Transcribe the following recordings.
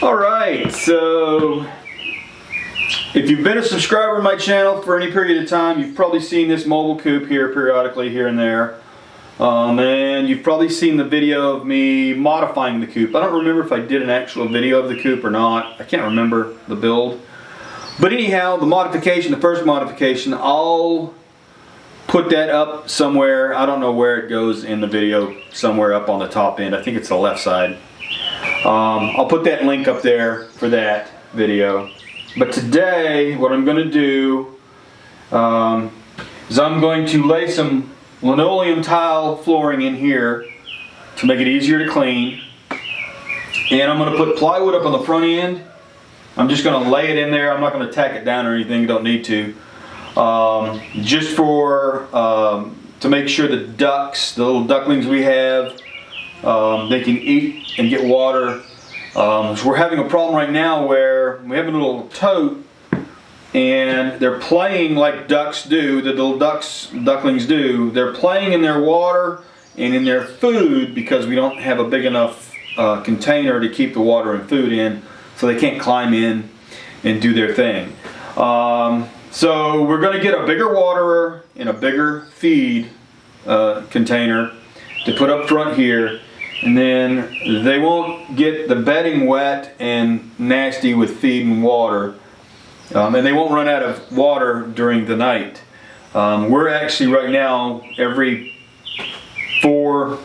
Alright, so if you've been a subscriber to my channel for any period of time, you've probably seen this mobile coop here periodically here and there. And you've probably seen the video of me modifying the coop. I don't remember if I did an actual video of the coop or not. I can't remember the build. But anyhow, the modification, the first modification, I'll put that up somewhere. I don't know where it goes in the video, somewhere up on the top end. I think it's the left side. I'll put that link up there for that video. But today, what I'm going to do is I'm going to lay some linoleum tile flooring in here to make it easier to clean. And I'm going to put plywood up on the front end. I'm just going to lay it in there. I'm not going to tack it down or anything. You don't need to. Just for to make sure the ducks, the little ducklings we have, they can eat and get water. So we're having a problem right now where we have a little tote and they're playing like ducks do, the little ducklings do. They're playing in their water and in their food because we don't have a big enough container to keep the water and food in, so they can't climb in and do their thing. So we're going to get a bigger waterer and a bigger feed container to put up front here, and then they won't get the bedding wet and nasty with feed and water, and they won't run out of water during the night. We're actually right now, every 4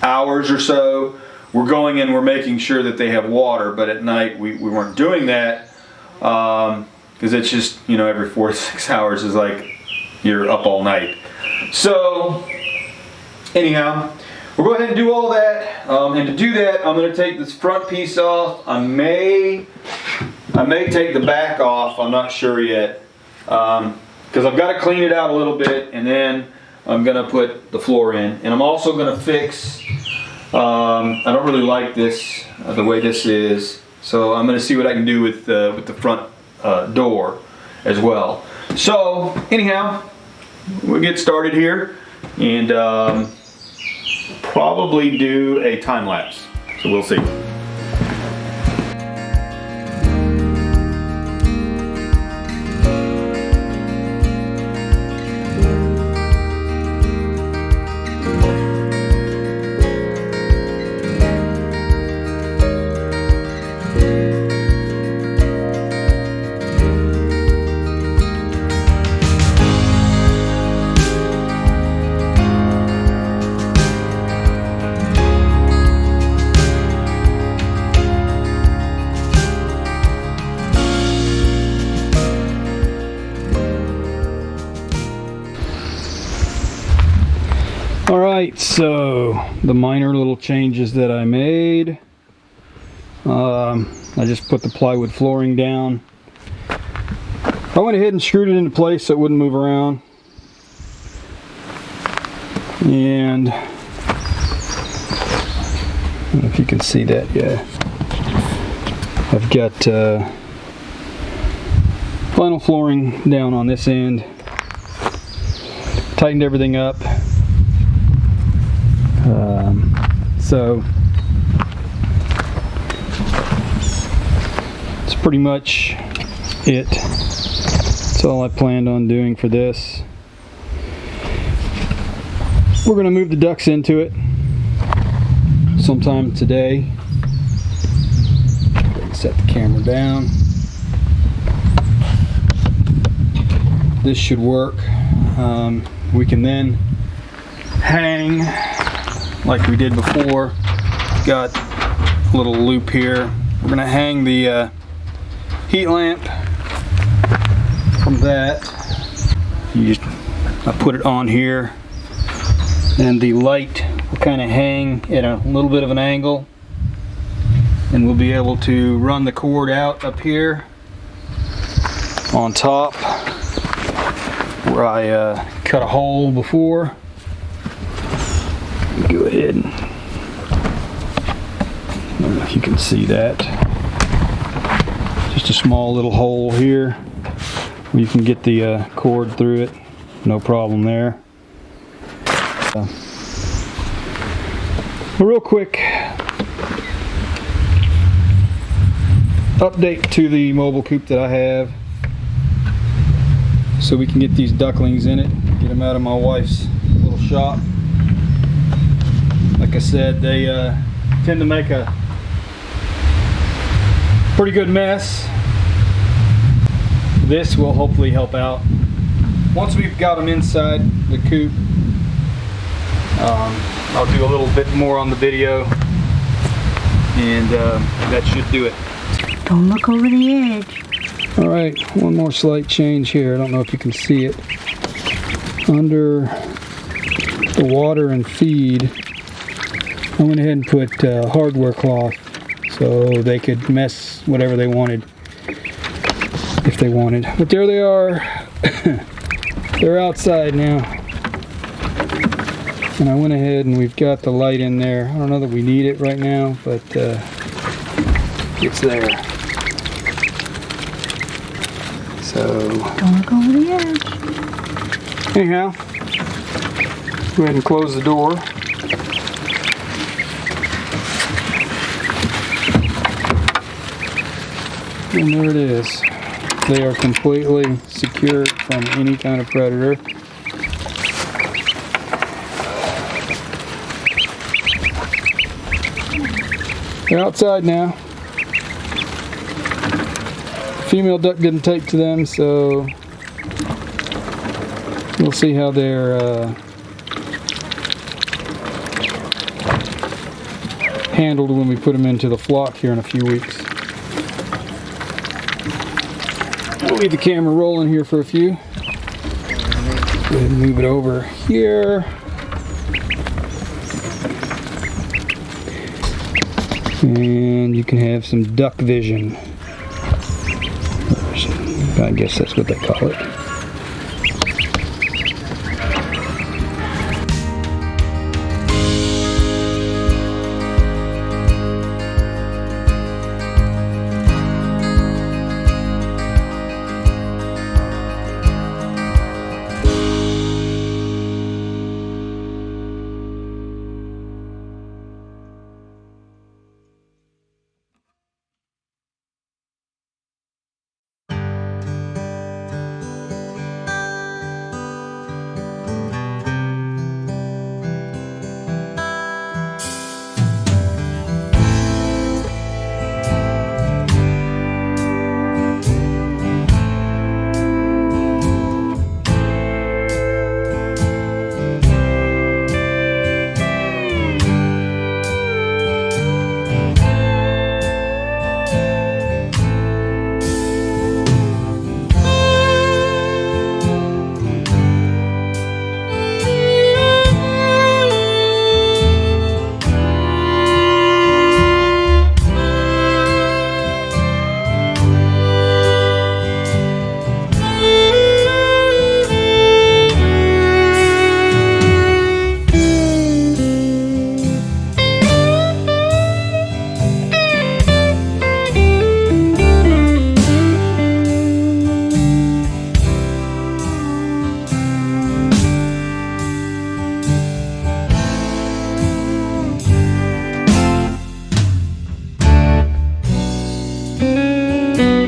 hours or so, we're going in, we're making sure that they have water, but at night we weren't doing that because it's just, you know, every 4 to 6 hours is like you're up all night. So anyhow, we'll go ahead and do all that, and to do that I'm going to take this front piece off. I may take the back off, I'm not sure yet, because I've got to clean it out a little bit, and then I'm going to put the floor in. And I'm also going to fix, I don't really like this, the way this is, so I'm going to see what I can do with the front door as well. So anyhow, we'll get started here, and probably do a time lapse, so we'll see. Alright, so the minor little changes that I made. I just put the plywood flooring down. I went ahead and screwed it into place so it wouldn't move around. And I don't know if you can see that, yeah. I've got vinyl flooring down on this end. Tightened everything up. So it's pretty much it. That's all I planned on doing for this. We're going to move the ducks into it sometime today. Set the camera down. This should work. We can then hang like we did before. Got a little loop here. We're going to hang the heat lamp from that, I put it on here, and the light will kind of hang at a little bit of an angle, and we'll be able to run the cord out up here on top where I cut a hole before. Go ahead and, I don't know if you can see that. Just a small little hole here where you can get the cord through it. No problem there. A real quick update to the mobile coop that I have, so we can get these ducklings in it, get them out of my wife's little shop. Like I said, they tend to make a pretty good mess. This will hopefully help out. Once we've got them inside the coop, I'll do a little bit more on the video, and that should do it. Don't look over the edge. Alright, one more slight change here. I don't know if you can see it. Under the water and feed, I went ahead and put hardware cloth so they could mess whatever they wanted, if they wanted. But there they are. They're outside now. And I went ahead and we've got the light in there. I don't know that we need it right now, but it's there. So, don't look over the edge. Anyhow, go ahead and close the door. And there it is. They are completely secured from any kind of predator. They're outside now. Female duck didn't take to them, so we'll see how they're handled when we put them into the flock here in a few weeks. We'll leave the camera rolling here for a few. Go ahead and move it over here. And you can have some duck vision. I guess that's what they call it.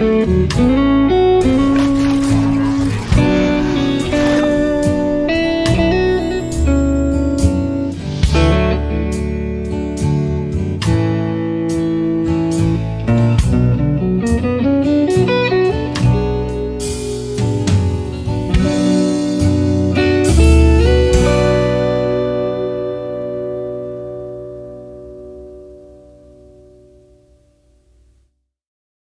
Thank you.